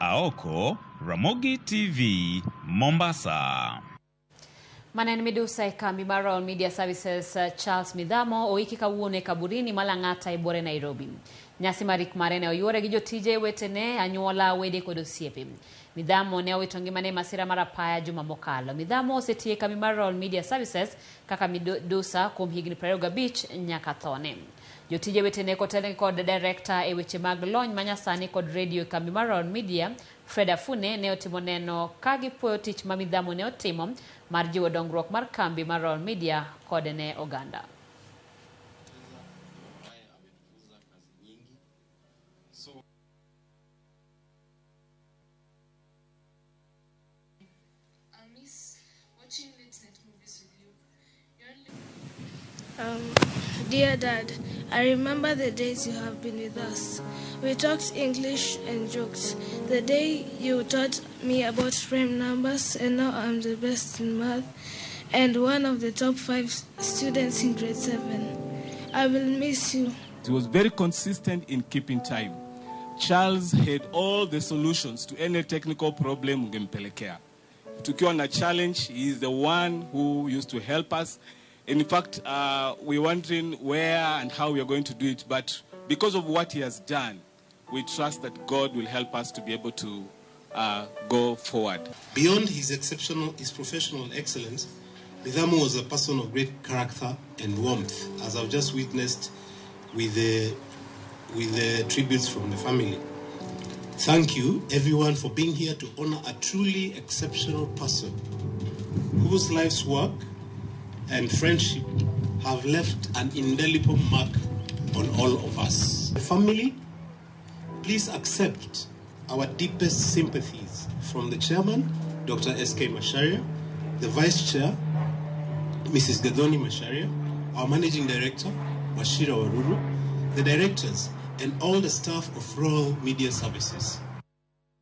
Aoko, Ramogi TV, Mombasa. Manene midusa ikambi Maroon Media Services Charles Mithamo oiki kawuone kaburini malang'ata ibore Nairobi. Nyasi marik marene oyuore gi jotije wetene anyuola wede kod osiepe. Mithamo ne owito ngimane masira marapaya juma mokalo. Mithamo osetie kambi Maroon Media Services kaka midusa kuom higni 25 nyaka thone. Jotije wetene kotele kod director e weche mag lony manyasani kod radio kambi Maroon Media Fred Afune ne otimo neno kagi puoyo tich ma Mithamo ne otimo mar jiwo dongruok mar kambi Maroon Media kod ne oganda. Dear Dad, I remember the days you have been with us. We talked English and joked. The day you taught me about prime numbers, and now I'm the best in math and one of the top 5 students in grade 7. I will miss you. He was very consistent in keeping time. Charles had all the solutions to any technical problem ungempelekea. Tukiwa na challenge, he is the one who used to help us. In fact, we're wondering where and how we are going to do it, but because of what he has done, we trust that God will help us to be able to go forward. Beyond his professional excellence, Mithamo was a person of great character and warmth, as I've just witnessed with the tributes from the family. Thank you, everyone, for being here to honor a truly exceptional person whose life's work and friendship have left an indelible mark on all of us. Family, please accept our deepest sympathies from the chairman, Dr. S.K. Macharia, the vice chair, Mrs. Gadoni Macharia, our managing director, Mashira Waruru, the directors, and all the staff of Royal Media Services.